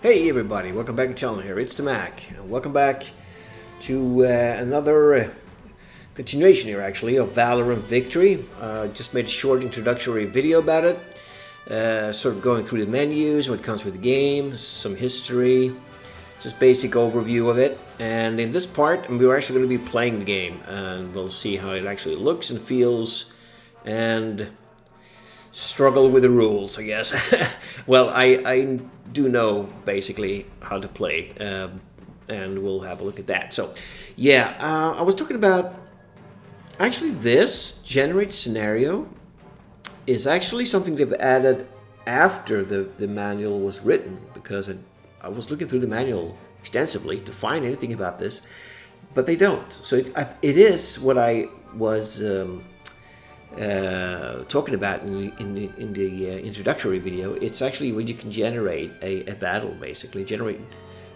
Hey everybody, welcome back to the channel here. It's the Mac, and welcome back to another continuation here actually of Valor and Victory. Just made a short introductory video about it, sort of going through the menus, what comes with the game, some history, just basic overview of it. And in this part, we're actually going to be playing the game, and we'll see how it actually looks and feels, and struggle with the rules, I guess. Well, I do know basically how to play, and we'll have a look at that. So, yeah, I was talking about actually this generate scenario is actually something they've added after the manual was written, because I was looking through the manual extensively to find anything about this, but they don't. So it is what I was talking about in the introductory video. It's actually when you can generate a battle, basically generate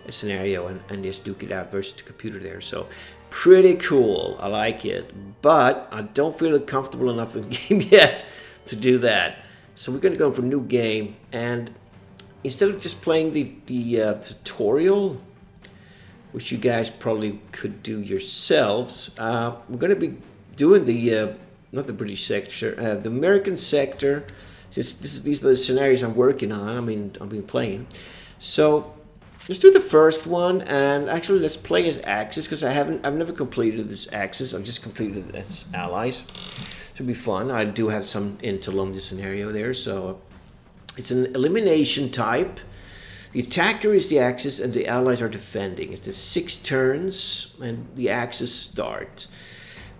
a scenario and just duke it out versus the computer there. So pretty cool. I like it, but I don't feel comfortable enough in the game yet to do that. So we're going to go for new game, and instead of just playing the tutorial, which you guys probably could do yourselves, we're going to be doing the not the British sector, the American sector. Since these are the scenarios I'm working on, I've been playing. So let's do the first one, and actually let's play as Axis, because I've never completed this Axis. I've just completed it as Allies. Should be fun. I do have some intel on this scenario there. So it's an elimination type. The attacker is the Axis, and the Allies are defending. It's the 6 turns, and the Axis start.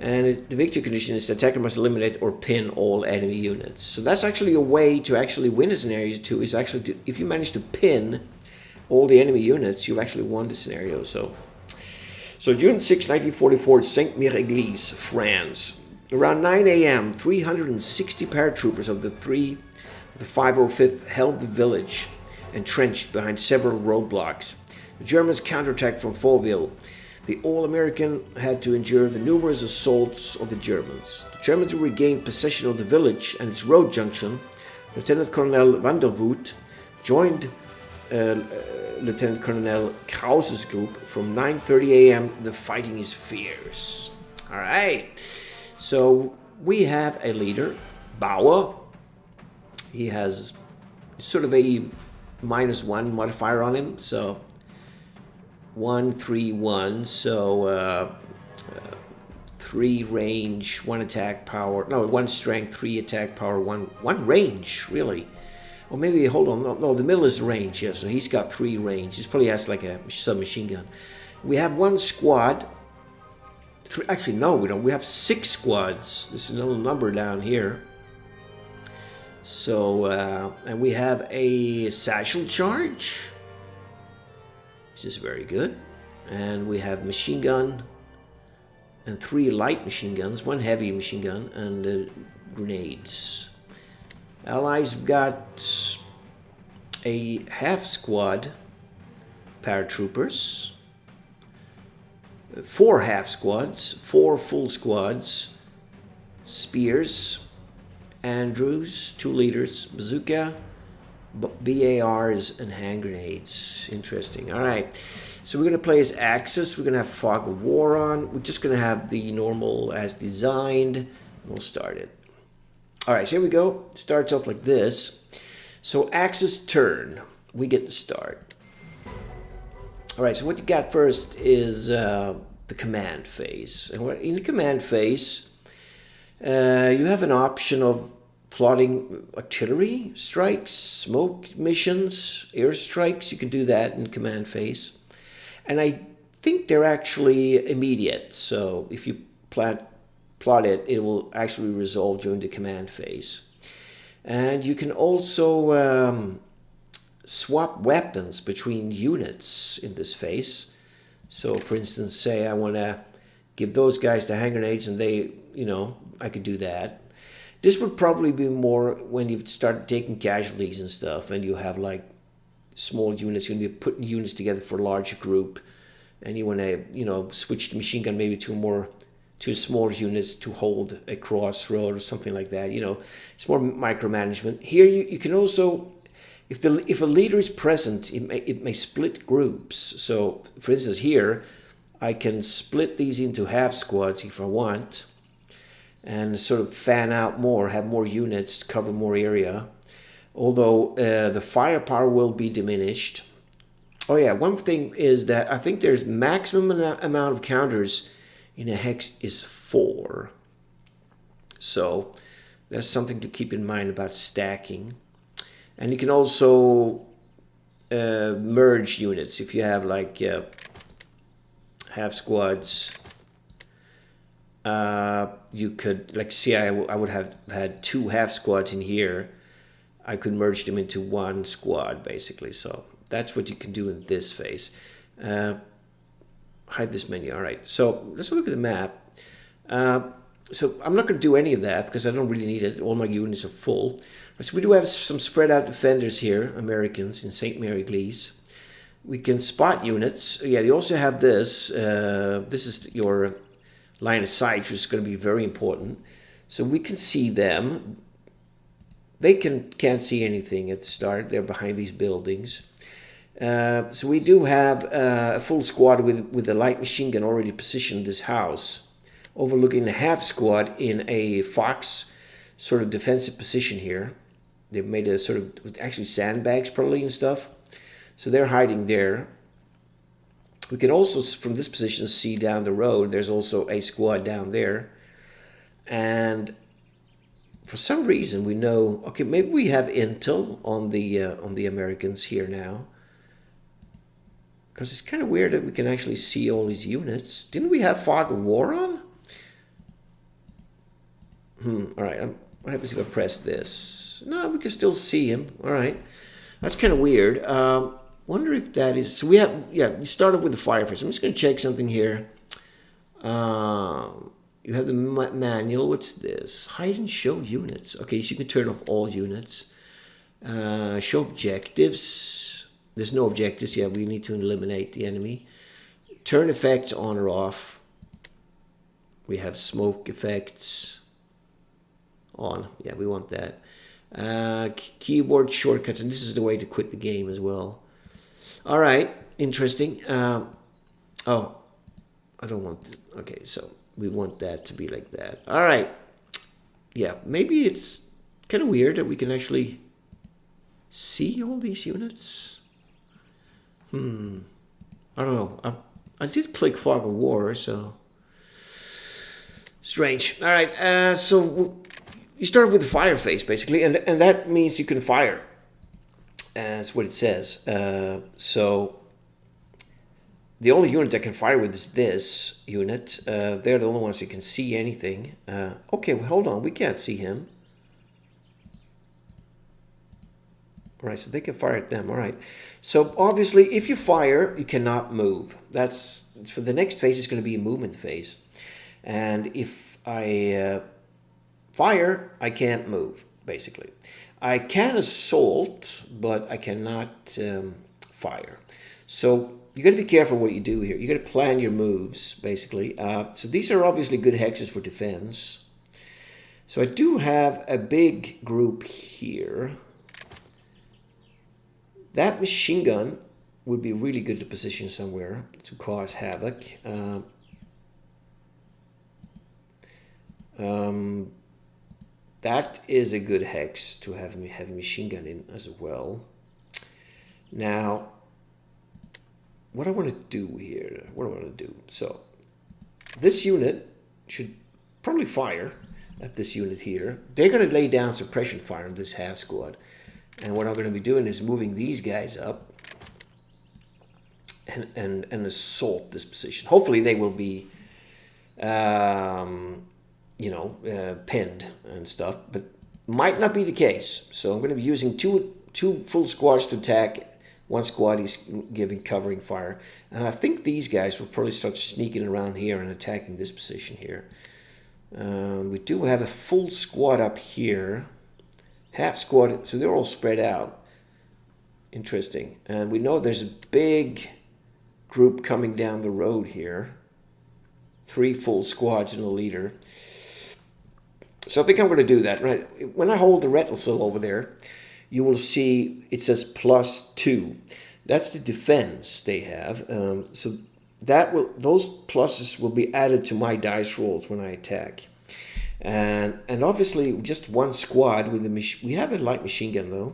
And the victory condition is the attacker must eliminate or pin all enemy units. So that's actually a way to actually win a scenario too, is actually to, if you manage to pin all the enemy units, you've actually won the scenario. So June 6, 1944, Sainte-Eglise, France. Around 9 a.m., 360 paratroopers of the 505th held the village, entrenched behind several roadblocks. The Germans counterattacked from Fauville. The All-American had to endure the numerous assaults of the Germans. The Germans regained possession of the village and its road junction. Lieutenant Colonel van der Voet joined Lieutenant Colonel Krause's group. From 9:30 a.m., the fighting is fierce. All right. So we have a leader, Bauer. He has sort of a -1 modifier on him, so 1, 3, 1, so 3 range, 1 attack power, no, 1 strength, 3 attack power, 1 range, really. Or maybe, hold on, no, the middle is the range, yeah, so he's got 3 range. He probably has like a submachine gun. We have 1 squad. Actually, no, we don't. We have 6 squads. There's a little number down here. So, and we have a satchel charge, which is very good. And we have machine gun and 3 light machine guns, 1 heavy machine gun, and grenades. Allies have got a half squad paratroopers, 4 half squads, 4 full squads, spears, Andrews, 2 leaders, bazooka, BARs, and hand grenades. Interesting. All right. So we're going to play as Axis. We're going to have Fog of War on. We're just going to have the normal as designed. We'll start it. All right. So here we go. It starts off like this. So Axis turn. We get to start. All right. So what you got first is the command phase. And in the command phase, you have an option of plotting artillery strikes, smoke missions, airstrikes. You can do that in command phase. And I think they're actually immediate. So if you plot it, it will actually resolve during the command phase. And you can also swap weapons between units in this phase. So for instance, say I want to give those guys the hand grenades, and they, I could do that. This would probably be more when you start taking casualties and stuff, and you have like small units. You're going to be putting units together for a larger group, and you want to, switch the machine gun maybe to smaller units to hold a crossroad or something like that. It's more micromanagement. Here you can also if a leader is present, it may split groups. So, for instance, here I can split these into half squads if I want, and sort of fan out more, have more units, cover more area. Although the firepower will be diminished. Oh yeah, one thing is that I think there's maximum amount of counters in a hex is 4. So that's something to keep in mind about stacking. And you can also merge units if you have like half squads. You could, like, see, I would have had 2 half squads in here. I could merge them into 1 squad, basically. So that's what you can do in this phase. Hide this menu. All right, so let's look at the map. So I'm not going to do any of that because I don't really need it. All my units are full. So we do have some spread out defenders here, Americans in St. Mary Eglise. We can spot units. Yeah, you also have this. This is your line of sight, which is going to be very important. So we can see them. They can't see anything at the start. They're behind these buildings. So we do have a full squad with a light machine gun already positioned in this house, overlooking the half squad in a fox sort of defensive position here. They've made a sort of, actually sandbags probably and stuff. So they're hiding there. We can also, from this position, see down the road, there's also a squad down there. And for some reason we know, okay, maybe we have intel on the Americans here now. Because it's kind of weird that we can actually see all these units. Didn't we have Fog of War on? All right, what happens if I press this? No, we can still see him. All right, that's kind of weird. Wonder if that is, so we have, yeah, we started with the fire first. I'm just going to check something here. You have the manual. What's this? Hide and show units. Okay, so you can turn off all units. Show objectives. There's no objectives. Yeah, we need to eliminate the enemy. Turn effects on or off. We have smoke effects on. Yeah, we want that. Keyboard shortcuts, and this is the way to quit the game as well. All right, interesting. Oh, I don't want. Okay, so we want that to be like that. All right. Yeah, maybe it's kind of weird that we can actually see all these units. I don't know. I did click Fog of War, so strange. All right. So you start with the fire phase basically, and that means you can fire. That's what it says. So the only unit that can fire with is this unit. They're the only ones that can see anything. Okay, well, hold on. We can't see him. All right, so they can fire at them. All right. So obviously, if you fire, you cannot move. That's for the next phase is going to be a movement phase. And if I fire, I can't move, basically. I can assault, but I cannot fire. So you got to be careful what you do here. You got to plan your moves, basically. So these are obviously good hexes for defense. So I do have a big group here. That machine gun would be really good to position somewhere to cause havoc. That is a good hex to have a heavy machine gun in as well. Now, what I want to do here, so this unit should probably fire at this unit here. They're going to lay down suppression fire on this half squad. And what I'm going to be doing is moving these guys up and assault this position. Hopefully they will be pinned and stuff, but might not be the case. So I'm going to be using two full squads to attack. One squad is giving covering fire. And I think these guys will probably start sneaking around here and attacking this position here. We do have a full squad up here. Half squad, so they're all spread out. Interesting. And we know there's a big group coming down the road here. 3 full squads and a leader. So I think I'm going to do that. Right when I hold the rettel over there, you will see it says +2. That's the defense they have. So those pluses will be added to my dice rolls when I attack. And obviously just one squad with we have a light machine gun though.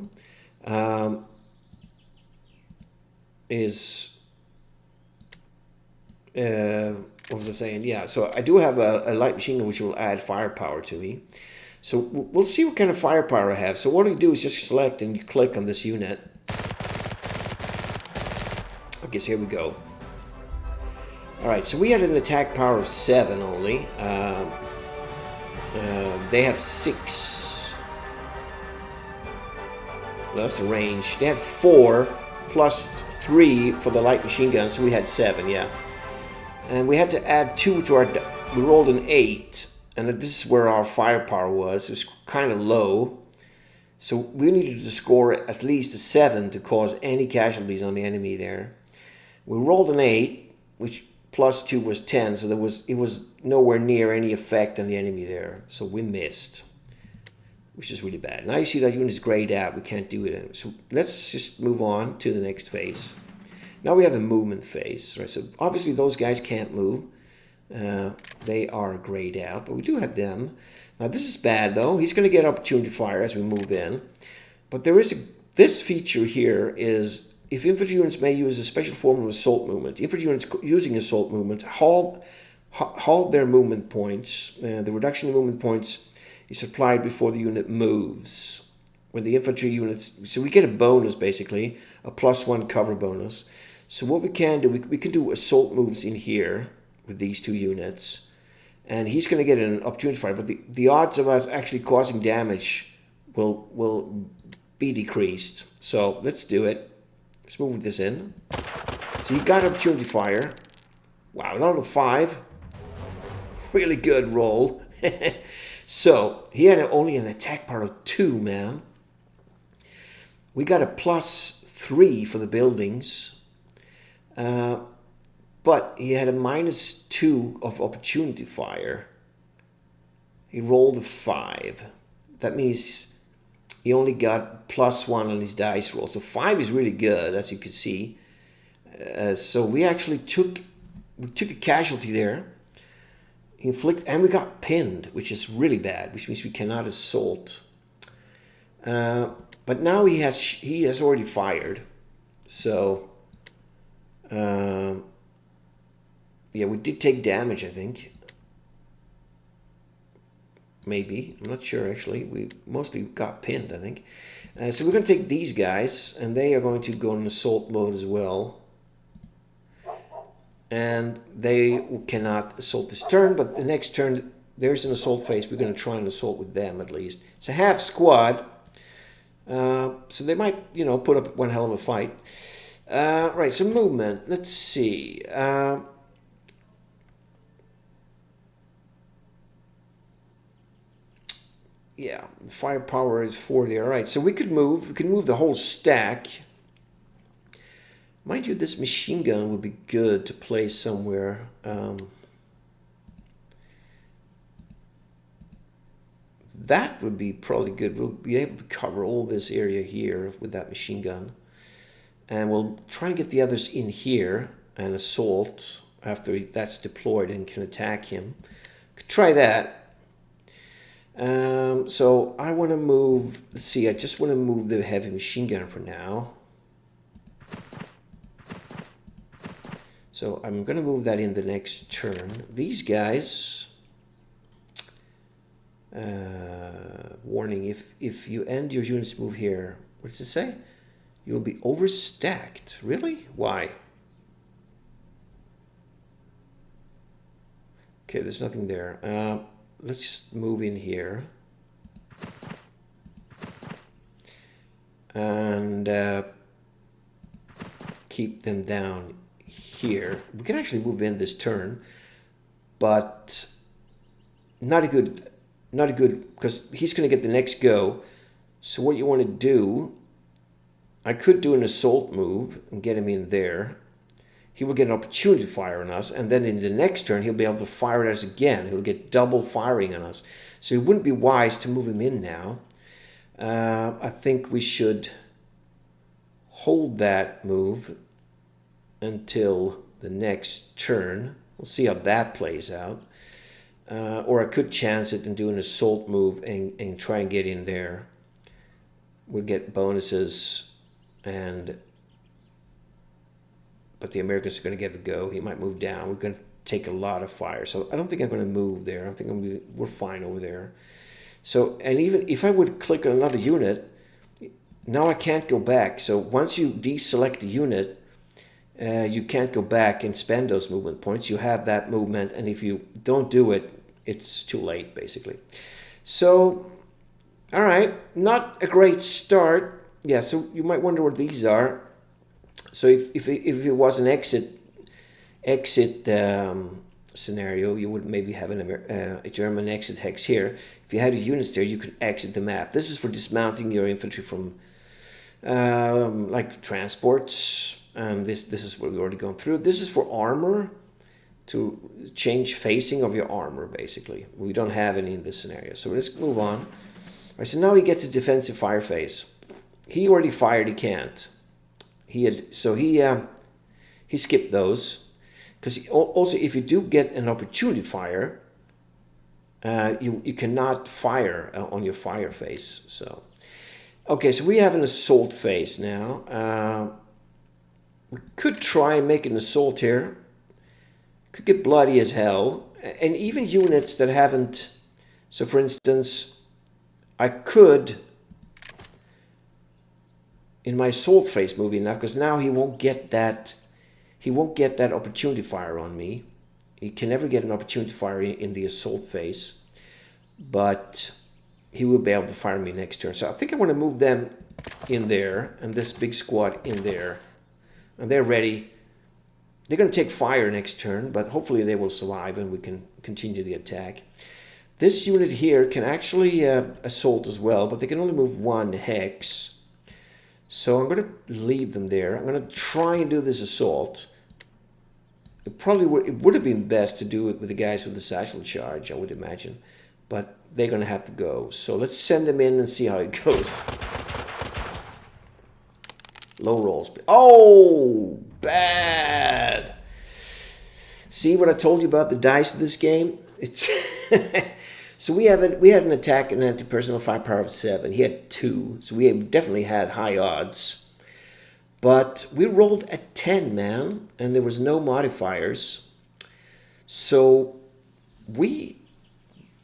What was I saying? Yeah, so I do have a light machine gun which will add firepower to me. So we'll see what kind of firepower I have. So what you do is just select and you click on this unit. Okay, so here we go. Alright, so we had an attack power of 7 only. They have 6. Well, that's the range. They had 4 plus 3 for the light machine gun, so we had 7, yeah. And we had to add 2 to our... We rolled an 8, and this is where our firepower was. It was kind of low. So we needed to score at least a 7 to cause any casualties on the enemy there. We rolled an 8, which plus 2 was 10, so it was nowhere near any effect on the enemy there. So we missed, which is really bad. Now you see that unit is grayed out. We can't do it anymore. So let's just move on to the next phase. Now we have a movement phase, right? So obviously those guys can't move. They are grayed out, but we do have them. Now this is bad though. He's going to get opportunity fire as we move in. But there is this feature here is if infantry units may use a special form of assault movement. Infantry units using assault movement halt their movement points. The reduction in movement points is applied before the unit moves. When the infantry units, so we get a bonus basically, a +1 cover bonus. So what we can do, we can do assault moves in here with these 2 units. And he's going to get an opportunity fire, but the odds of us actually causing damage will be decreased. So let's do it. Let's move this in. So you got opportunity fire. Wow, another 5. Really good roll. So he had only an attack power of 2, man. We got a +3 for the buildings. But he had a -2 of opportunity fire. He rolled a 5. That means he only got +1 on his dice roll. So 5 is really good, as you can see. So we actually took a casualty there. And we got pinned, which is really bad, which means we cannot assault. But now he has already fired. So yeah, we did take damage, I think. Maybe. I'm not sure, actually. We mostly got pinned, I think. So we're going to take these guys, and they are going to go in assault mode as well. And they cannot assault this turn, but the next turn, there's an assault phase. We're going to try and assault with them, at least. It's a half squad. So they might, put up one hell of a fight. Right, so movement. Let's see. Yeah, firepower is 4 there. All right, so we could move. We could move the whole stack. Mind you, this machine gun would be good to place somewhere. That would be probably good. We'll be able to cover all this area here with that machine gun. And we'll try and get the others in here and assault after that's deployed and can attack him. Could try that. So I want to move, let's see, I just want to move the heavy machine gun for now. So I'm going to move that in the next turn. These guys, warning, if you end your unit's move here, what does it say? You'll be overstacked. Really? Why? Okay, there's nothing there. Let's just move in here. And keep them down here. We can actually move in this turn, but not a good, because he's going to get the next go. So what you want to do, I could do an assault move and get him in there. He will get an opportunity to fire on us, and then in the next turn, he'll be able to fire at us again. He'll get double firing on us. So it wouldn't be wise to move him in now. I think we should hold that move until the next turn. We'll see how that plays out. Or I could chance it and do an assault move and try and get in there. We'll get bonuses, but the Americans are going to get a go. He might move down. We're going to take a lot of fire. So I don't think I'm going to move there. I think we're fine over there. So, and even if I would click on another unit, now I can't go back. So once you deselect the unit, you can't go back and spend those movement points. You have that movement, and if you don't do it, it's too late, basically. So, all right, not a great start. Yeah, so you might wonder what these are. So if it was an exit scenario, you would maybe have a German exit hex here. If you had units there, you could exit the map. This is for dismounting your infantry from like transports. This is what we've already gone through. This is for armor, to change facing of your armor, basically. We don't have any in this scenario. So let's move on. All right, so now he gets a defensive fire phase. He already fired, he can't. He skipped those. Because also, if you do get an opportunity fire, you cannot fire on your fire phase. So, okay, so we have an assault phase now. We could try and make an assault here. Could get bloody as hell. And even units that haven't... So, for instance, I could... in my assault phase movie now, because now he won't get that opportunity fire on me. He can never get an opportunity fire in the assault phase, but he will be able to fire me next turn. So I think I want to move them in there and this big squad in there, and they're ready. They're going to take fire next turn, but hopefully they will survive and we can continue the attack. This unit here can actually assault as well, but they can only move one hex. So I'm going to leave them there. I'm going to try and do this assault. It would have been best to do it with the guys with the satchel charge, I would imagine. But they're going to have to go. So let's send them in and see how it goes. Low rolls. Oh, bad. See what I told you about the dice of this game? It's so we had an attack and anti-personnel firepower of 7. He had 2. So we definitely had high odds. But we rolled a 10, man. And there was no modifiers. So the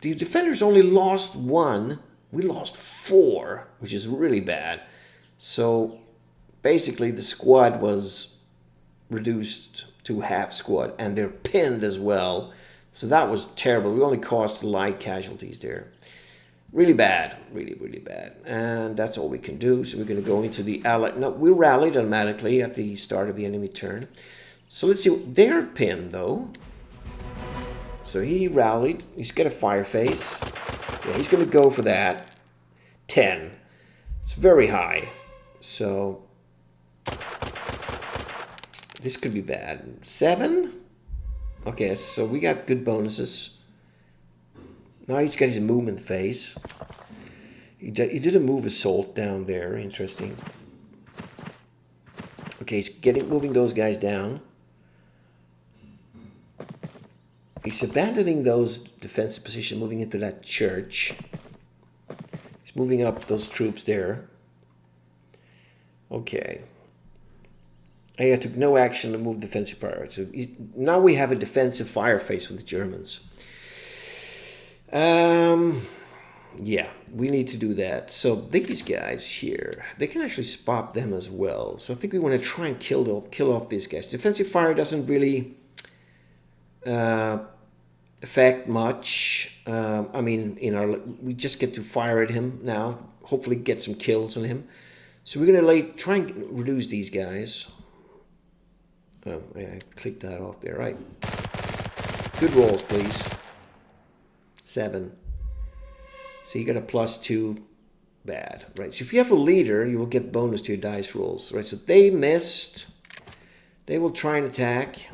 defenders only lost 1. We lost 4, which is really bad. So basically the squad was reduced to half squad. And they're pinned as well. So that was terrible. We only caused light casualties there. Really bad. Really, really bad. And that's all we can do. So we're going to go into the ally. No, we rallied automatically at the start of the enemy turn. So let's see. They're pinned, though. So he rallied. He's got a fire phase. Yeah, he's going to go for that. 10. It's very high. So this could be bad. 7? Okay, so we got good bonuses. Now he's got his movement phase. He did a move assault down there. Interesting. Okay, he's moving those guys down. He's abandoning those defensive positions, moving into that church. He's moving up those troops there. Okay. I took no action to move defensive fire. So now we have a defensive fire phase with the Germans. Yeah, we need to do that. So these guys here, they can actually spot them as well. So I think we want to try and kill off these guys. Defensive fire doesn't really affect much. I mean, we just get to fire at him now. Hopefully get some kills on him. So we're going to try and reduce these guys. Oh, yeah, I clicked that off there. Right. Good rolls, please. 7. So you got a +2. Bad. Right. So if you have a leader, you will get bonus to your dice rolls. Right. So they missed. They will try and attack.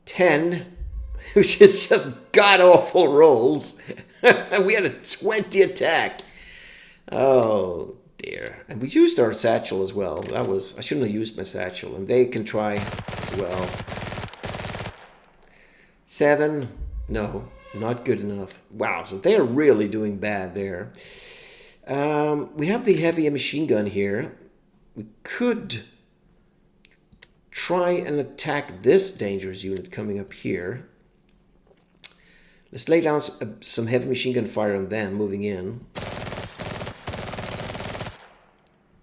10, which is just god-awful rolls. We had a 20 attack. Oh dear. And we used our satchel as well. I shouldn't have used my satchel. And they can try as well. 7. No, not good enough. Wow, so they're really doing bad there. We have the heavy machine gun here. We could try and attack this dangerous unit coming up here. Let's lay down some heavy machine gun fire on them moving in.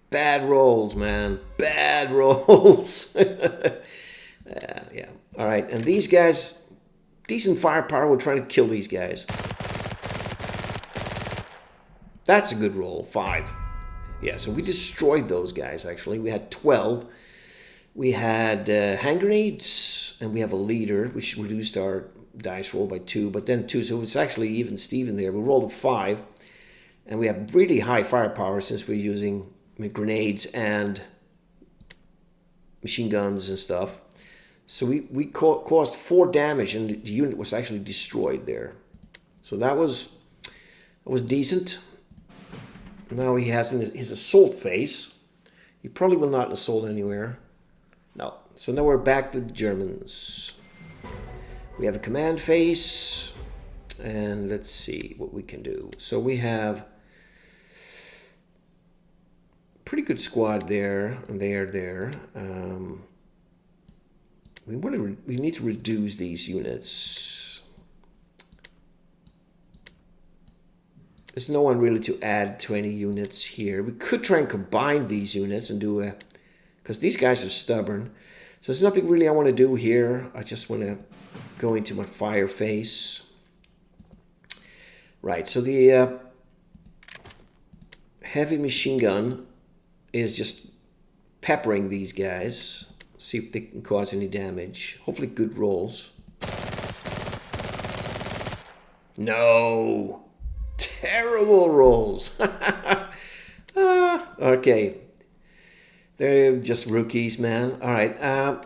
Bad rolls, man. Bad rolls. Yeah. All right. And these guys, decent firepower. We're trying to kill these guys. That's a good roll. 5. Yeah, so we destroyed those guys, actually. We had 12. We had hand grenades, and we have a leader, which reduced our dice roll by 2, but then 2, so it's actually even Steven there. We rolled a 5, and we have really high firepower since we're using grenades and machine guns and stuff. So we caused 4 damage, and the unit was actually destroyed there. So that was decent. Now he has his assault phase. He probably will not assault anywhere. No. So now we're back to the Germans. We have a command phase, and let's see what we can do. So we have pretty good squad there, and they are there. We need to reduce these units. There's no one really to add to any units here. We could try and combine these units and do because these guys are stubborn. So there's nothing really I want to do here. I just want to go into my fire phase. Right, so the heavy machine gun is just peppering these guys. See if they can cause any damage. Hopefully good rolls. No! Terrible rolls! Okay. They're just rookies, man. Alright, I'm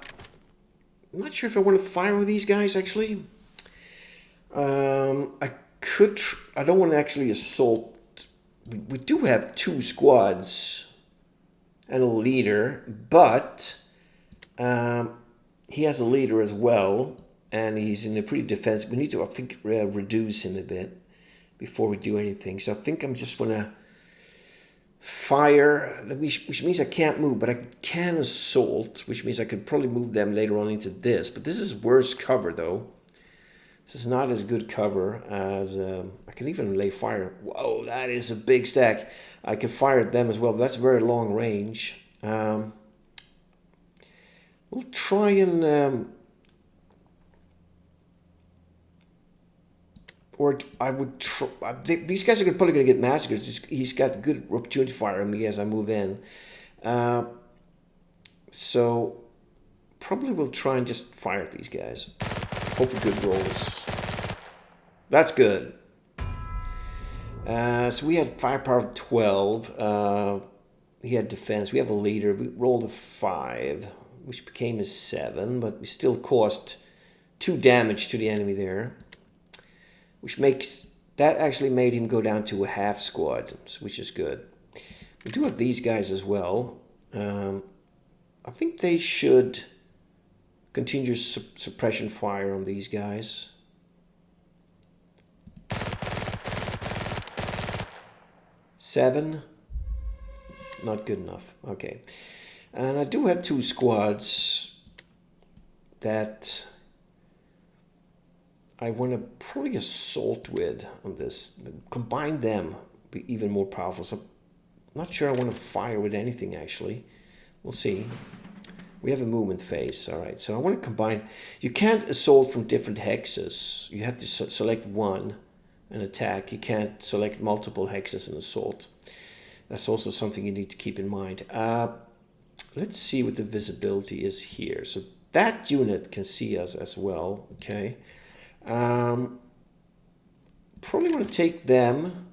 not sure if I want to fire with these guys, actually. I don't want to actually assault. We do have 2 squads and a leader, but he has a leader as well, and he's in a pretty defensive. We need to, I think, reduce him a bit before we do anything. So I think I'm just going to fire, which means I can't move, but I can assault, which means I could probably move them later on into this. But this is worse cover, though. This is not as good cover as... I can even lay fire. Whoa, that is a big stack. I can fire at them as well. That's very long range. We'll try and... or I would try... These guys are probably going to get massacred. He's got good opportunity fire on me as I move in. So probably we'll try and just fire at these guys. Hope for good rolls. That's good. So we had firepower of 12. He had defense. We have a leader. We rolled a 5, which became a 7, but we still caused 2 damage to the enemy there, which makes that actually made him go down to a half squad, which is good. We do have these guys as well. I think they should continue suppression fire on these guys. Seven, not good enough. Okay, and I do have 2 squads that I want to probably assault with on this. Combine them, be even more powerful. So I'm not sure I want to fire with anything, actually. We'll see. We have a movement phase. All right, so I want to combine. You can't assault from different hexes. You have to select one and attack. You can't select multiple hexes and assault. That's also something you need to keep in mind. Let's see what the visibility is here. So that unit can see us as well. Okay. Probably want to take them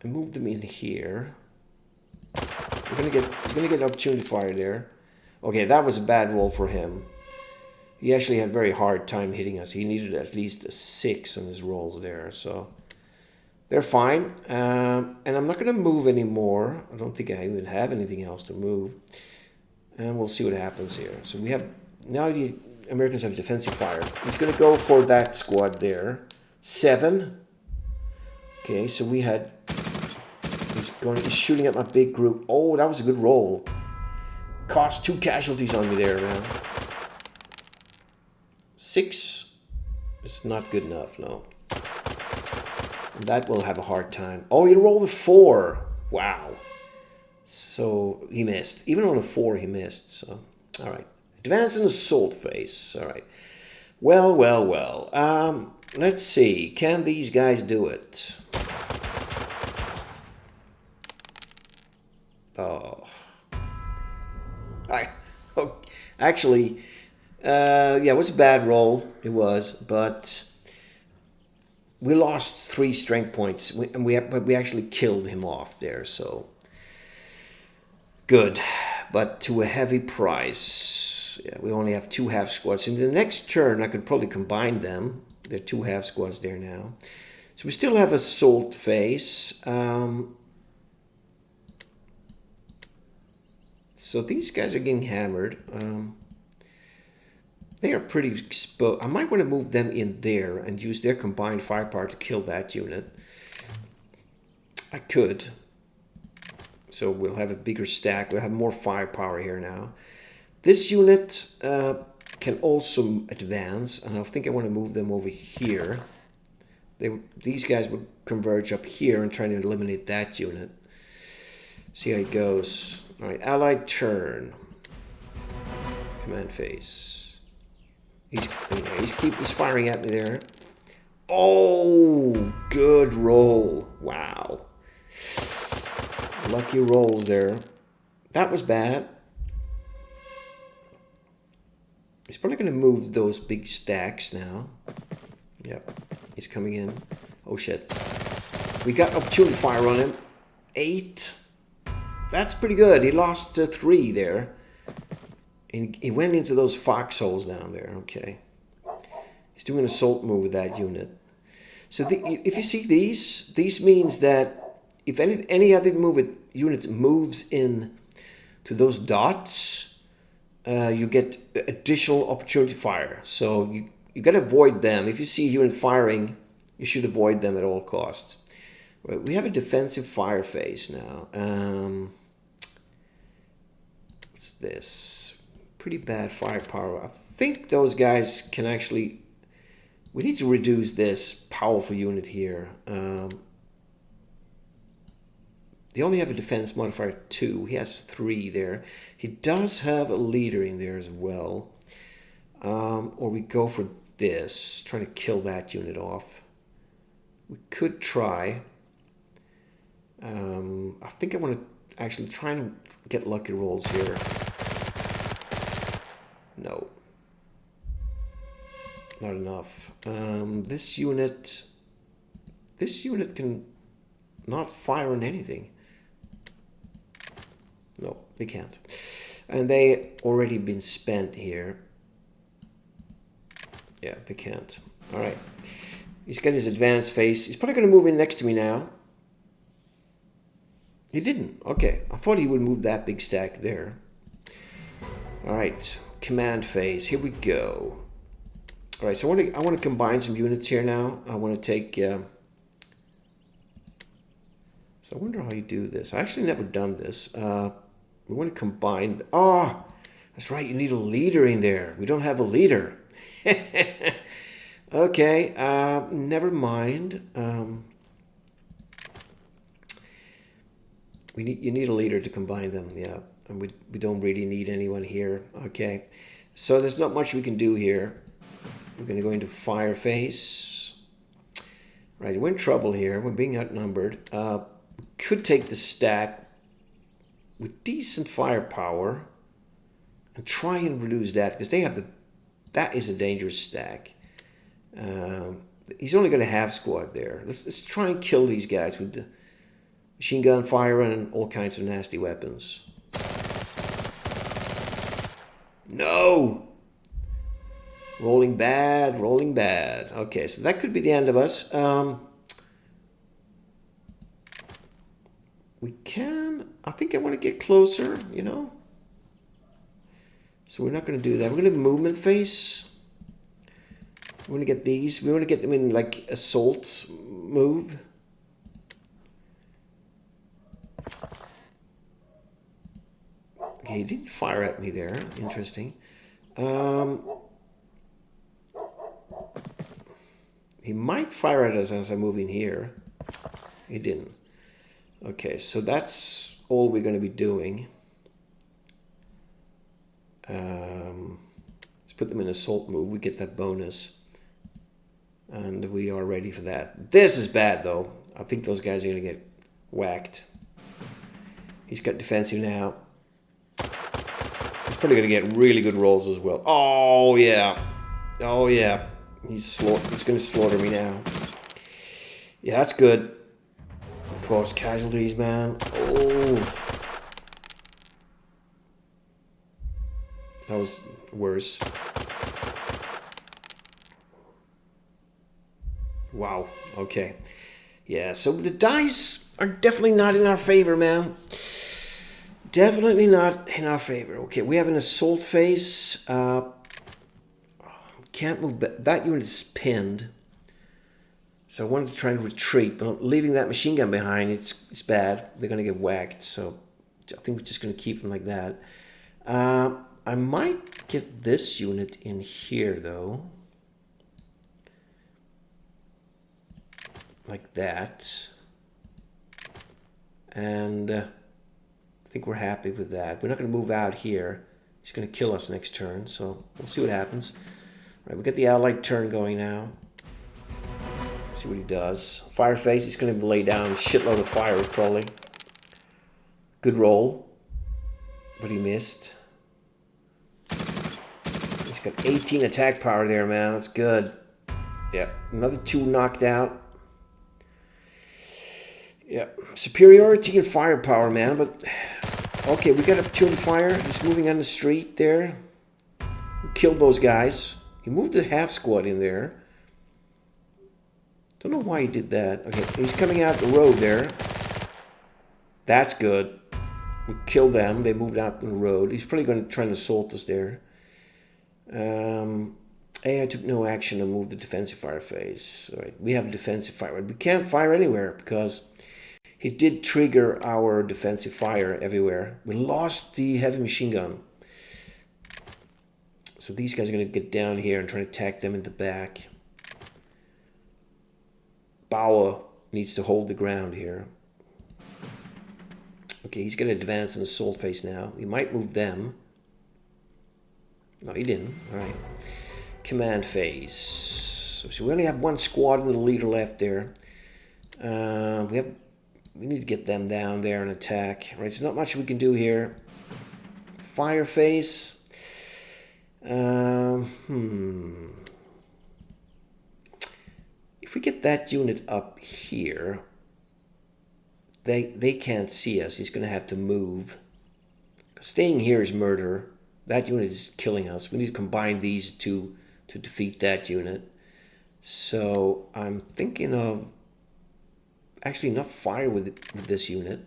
and move them in here. He's gonna get an opportunity fire there. Okay, that was a bad roll for him. he actually had a very hard time hitting us. He needed at least a 6 on his rolls there. So they're fine. And I'm not going to move anymore. I don't think I even have anything else to move. And we'll see what happens here. So we have, now the Americans have defensive fire. He's going to go for that squad there. 7. Okay, so we had, he's shooting at my big group. Oh, that was a good roll. Cost 2 casualties on me there, man. 6 is not good enough, no. That will have a hard time. Oh, he rolled a 4. Wow. So he missed. Even on a 4, he missed. So, all right. Advance and assault phase. All right. Well, well, well. Let's see. Can these guys do it? Oh. Oh, actually, yeah, it was a bad roll. It was, but we lost 3 strength points, but we actually killed him off there. So good, but to a heavy price. Yeah, we only have 2 half squads. In the next turn, I could probably combine them. There are 2 half squads there now. So we still have assault phase. So these guys are getting hammered. They are pretty exposed. I might want to move them in there and use their combined firepower to kill that unit. I could. So we'll have a bigger stack. We'll have more firepower here now. This unit can also advance, and I think I want to move them over here. These guys would converge up here and try to eliminate that unit. See how it goes. All right, allied turn. Command phase. He's firing at me there. Oh, good roll. Wow. Lucky rolls there. That was bad. He's probably going to move those big stacks now. Yep, he's coming in. Oh shit. We got opportunity fire on him. 8. That's pretty good. He lost 3 there. And he went into those foxholes down there. Okay. He's doing an assault move with that unit. So if you see these means that if any other unit moves in to those dots, you get additional opportunity fire. So you got to avoid them. If you see a unit firing, you should avoid them at all costs. Right, we have a defensive fire phase now. What's this? Pretty bad firepower. I think those guys can actually... We need to reduce this powerful unit here. They only have a defense modifier 2. He has 3 there. He does have a leader in there as well. Or we go for this, trying to kill that unit off. We could try. I think I want to actually try and get lucky rolls here. No. Not enough. This unit can not fire on anything. No, they can't. And they already been spent here. Yeah, they can't. All right. He's got his advanced phase. He's probably going to move in next to me now. He didn't. Okay. I thought he would move that big stack there. All right. Command phase. Here we go. All right. So I want to combine some units here now. I want to take... So I wonder how you do this. I actually never done this. We want to combine... Oh, that's right. You need a leader in there. We don't have a leader. Okay. Never mind. You need a leader to combine them. Yeah. And we don't really need anyone here. Okay. So there's not much we can do here. We're going to go into fire phase. Right. We're in trouble here. We're being outnumbered. Could take the stack with decent firepower and try and reduce that, because they have that is a dangerous stack. He's only got a half squad there. Let's try and kill these guys with the machine gun fire and all kinds of nasty weapons. No! Rolling bad, rolling bad. Okay, so that could be the end of us. We can... I think I want to get closer, you know? So we're not going to do that. We're going to do movement phase. We want to get these. We want to get them in, like, assault move. Okay, he didn't fire at me there. Interesting. He might fire at us as I move in here. He didn't. Okay, so that's all we're going to be doing. Let's put them in assault move. We get that bonus. And we are ready for that. This is bad, though. I think those guys are going to get whacked. He's got defensive now. He's probably going to get really good rolls as well. Oh, yeah. Oh, yeah. He's going to slaughter me now. Yeah, that's good. Cross casualties, man. Oh. That was worse. Wow. Okay. Yeah, so the dice are definitely not in our favor, man. Definitely not in our favor. Okay, we have an assault phase. Can't move. That unit is pinned. So I wanted to try and retreat, but leaving that machine gun behind, it's bad. They're going to get whacked. So I think we're just going to keep them like that. I might get this unit in here, though. Like that. And I think we're happy with that. We're not going to move out here. He's going to kill us next turn, so we'll see what happens. All right, we got the allied turn going now. Let's see what he does. Fire phase, he's going to lay down a shitload of fire, probably. Good roll. But he missed. He's got 18 attack power there, man. That's good. Yeah, another 2 knocked out. Yeah, superiority and firepower, man. But okay, we got a 2 fire. He's moving on the street there. We killed those guys. He moved a half squad in there. Don't know why he did that. Okay, he's coming out the road there. That's good. We killed them. They moved out on the road. He's probably going to try and assault us there. I took no action to move the defensive fire phase. All right, we have a defensive fire. We can't fire anywhere because he did trigger our defensive fire everywhere. We lost the heavy machine gun. So these guys are going to get down here and try to attack them in the back. Bauer needs to hold the ground here. Okay, he's going to advance in assault phase now. He might move them. No, he didn't. All right. Command phase. So we only have 1 squad and the leader left there. We need to get them down there and attack. All right, there's not much we can do here. Fire phase. If we get that unit up here, they can't see us. He's going to have to move. Staying here is murder. That unit is killing us. We need to combine these two to defeat that unit. So I'm thinking of actually not fire with this unit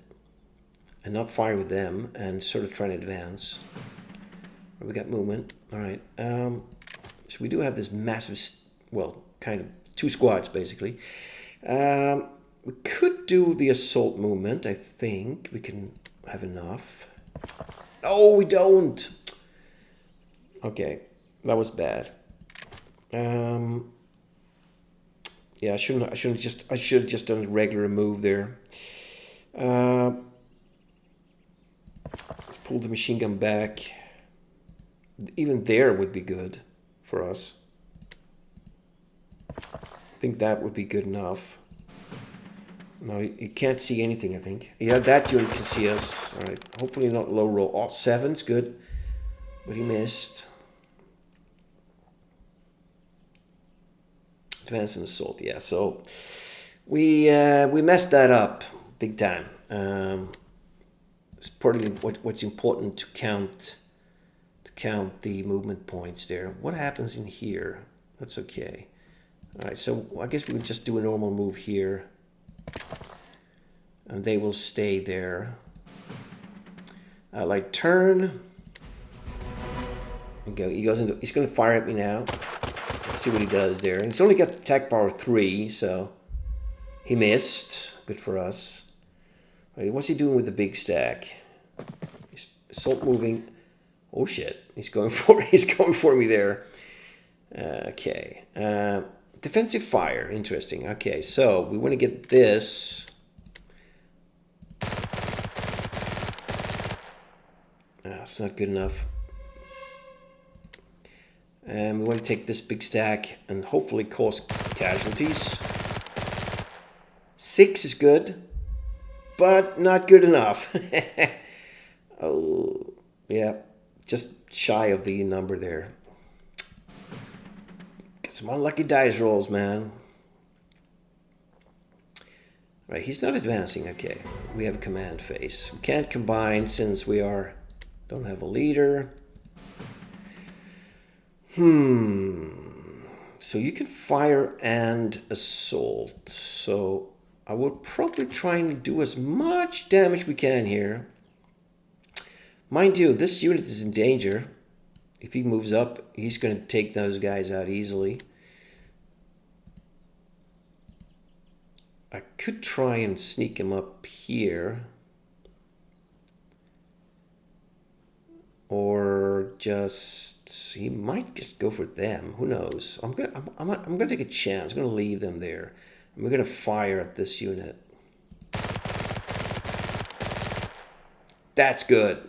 and not fire with them and sort of trying to advance. We got movement. All right. So we do have this massive, well, kind of 2 squads basically. We could do the assault movement. I think we can have enough. Oh, we don't. Okay, that was bad. Yeah, I should have just done a regular move there. Let's pull the machine gun back. Even there would be good for us. I think that would be good enough. No, you can't see anything, I think. Yeah, that unit can see us. All right, hopefully not low roll. Oh, 7's good, but he missed. Advance and assault, yeah. So we messed that up big time. It's partly what's important to count the movement points there. What happens in here? That's okay. All right, so I guess we would just do a normal move here. And they will stay there. Like turn. And go. He goes into. He's going to fire at me now. Let's see what he does there. And he's only got attack power 3, so he missed. Good for us. Right, what's he doing with the big stack? He's assault moving. Oh shit! He's going for. He's going for me there. Okay. Defensive fire. Interesting. Okay, so we want to get this. It's not good enough. And we want to take this big stack and hopefully cause casualties. 6 is good, but not good enough. Oh, yeah, just shy of the number there. Got some unlucky dice rolls, man. Right, he's not advancing. Okay, we have a command phase. We can't combine since we don't have a leader. So you can fire and assault. So I will probably try and do as much damage we can here. Mind you, this unit is in danger. If he moves up, he's going to take those guys out easily. I could try and sneak him up here. Or just, he might just go for them. Who knows? I'm gonna take a chance. I'm gonna leave them there. And we're gonna fire at this unit. That's good.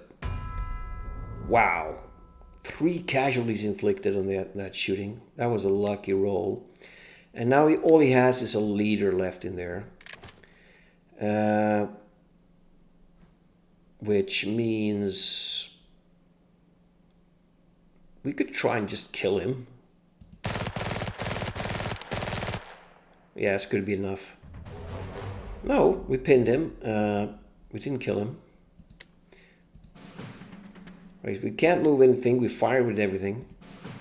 Wow. 3 casualties inflicted on that shooting. That was a lucky roll. And now all he has is a leader left in there. Which means we could try and just kill him. Yeah, it's going to be enough. No, we pinned him. We didn't kill him. Right, we can't move anything. We fire with everything.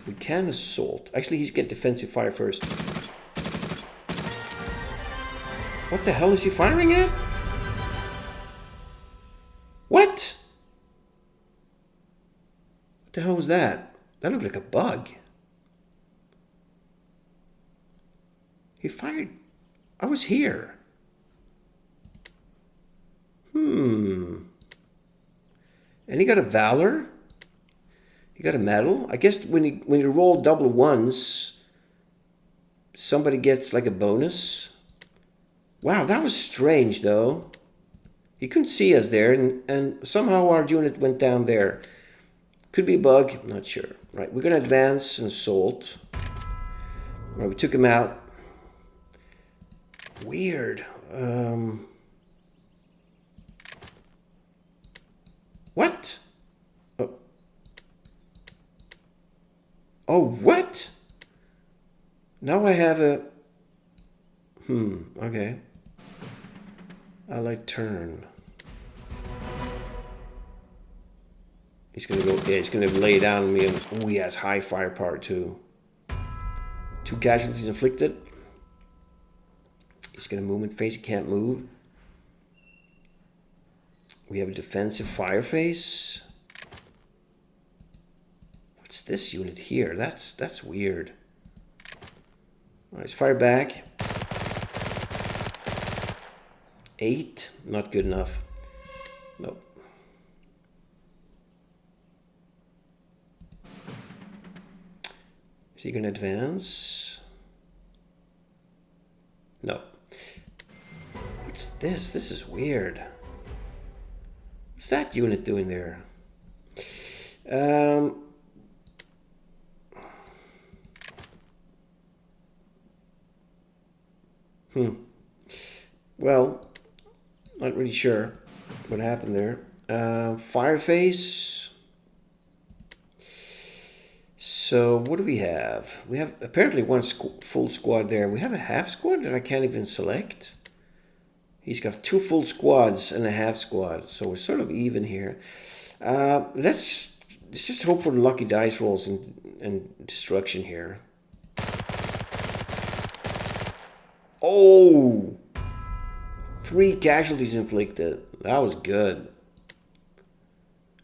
We can assault. Actually, he's getting defensive fire first. What the hell is he firing at? What? What the hell was that? That looked like a bug. He fired. I was here. And he got a Valor. He got a medal. I guess when you roll double ones, somebody gets like a bonus. Wow, that was strange though. He couldn't see us there, and somehow our unit went down there. Could be a bug, I'm not sure. Right, we're gonna advance and assault. Right, we took him out. Weird. What? Oh, what? Now I have a... okay. I like turn. He's gonna go, yeah, he's gonna lay down on me. And, oh, he has high firepower too. 2 casualties inflicted. He's gonna movement phase, he can't move. We have a defensive fire phase. What's this unit here? That's weird. All right, let's fire back. 8, not good enough. Nope. Is he gonna advance? No. What's this? This is weird. What's that unit doing there? Well, not really sure what happened there. Fire phase. So what do we have? We have apparently one full squad there. We have a half squad that I can't even select. He's got 2 full squads and a half squad, so we're sort of even here. Let's just let's just hope for lucky dice rolls and destruction here. Oh! 3 casualties inflicted. That was good.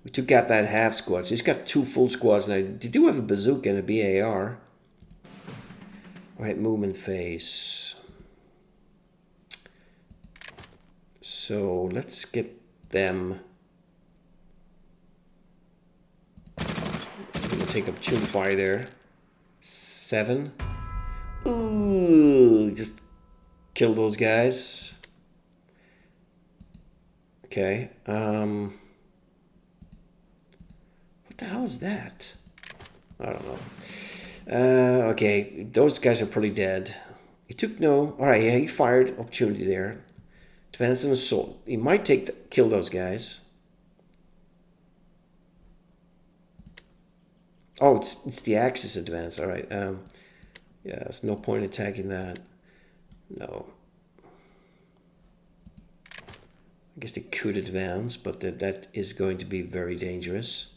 We took out that half squad. So he's got 2 full squads now. They do have a bazooka and a BAR. Alright, movement phase. So let's get them. I'm gonna take opportunity fire there. 7. Ooh, just kill those guys. Okay. What the hell is that? I don't know. Okay, those guys are probably dead. He took no. All right, yeah, he fired opportunity there. Advance and assault. He might kill those guys. Oh, it's the Axis advance. All right. Yeah, there's no point attacking that. No. I guess they could advance, but that is going to be very dangerous.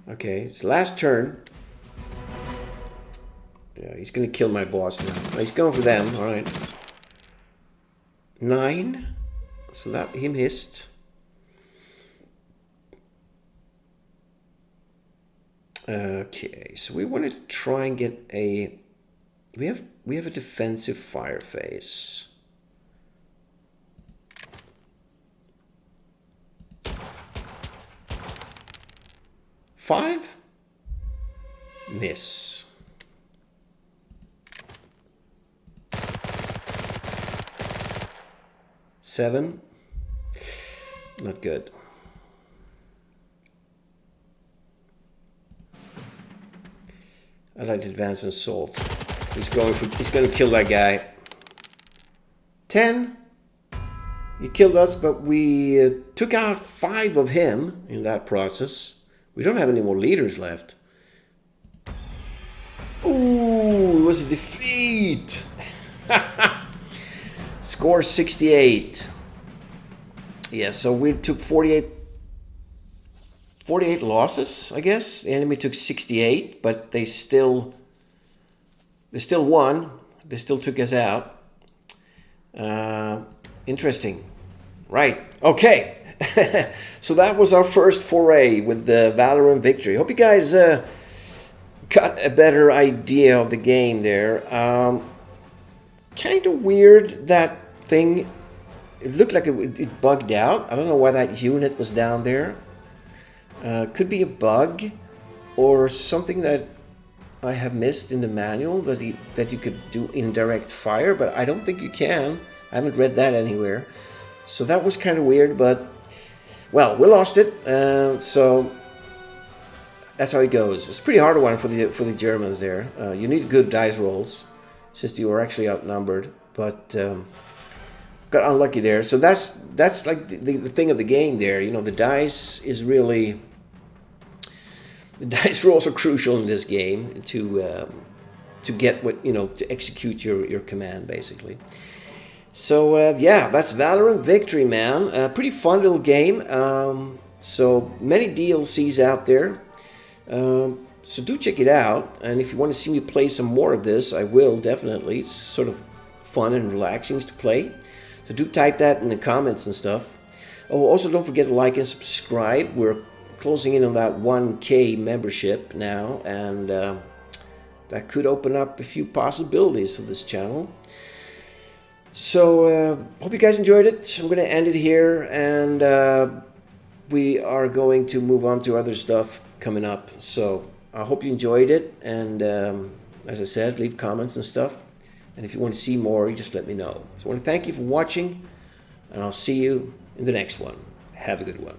Okay, it's last turn. Yeah, he's going to kill my boss now. Oh, he's going for them. All right. 9. So that he missed. Okay, so we want to try and get a. We have a defensive fire phase. Five. Miss. Seven. Not good. I like advance and assault. He's going to kill that guy. 10. He killed us, but we took out 5 of him in that process. We don't have any more leaders left. Ooh, it was a defeat. Score 68. Yeah, so we took 48 losses, I guess. The enemy took 68, but they still won. They still took us out. Interesting. Right. Okay. So that was our first foray with the Valor and Victory. Hope you guys got a better idea of the game there. Kind of weird, that thing. It looked like it bugged out. I don't know why that unit was down there. Could be a bug or something that I have missed in the manual that you could do indirect fire, but I don't think you can. I haven't read that anywhere. So that was kind of weird, but well, we lost it. So that's how it goes. It's a pretty hard one for the Germans there. You need good dice rolls, since you were actually outnumbered, but got unlucky there. So that's like the thing of the game there. You know, the dice is really. The dice rolls are crucial in this game to get what, you know, to execute your command, basically. So yeah, that's Valor and Victory, man. Pretty fun little game. So many DLCs out there. So do check it out. And if you want to see me play some more of this, I will, definitely. It's sort of fun and relaxing to play. So do type that in the comments and stuff. Oh, also don't forget to like and subscribe. We're closing in on that 1K membership now, and that could open up a few possibilities for this channel. So hope you guys enjoyed it. I'm going to end it here, and we are going to move on to other stuff coming up. So I hope you enjoyed it, and as I said, leave comments and stuff. And if you want to see more, you just let me know. So I want to thank you for watching, and I'll see you in the next one. Have a good one.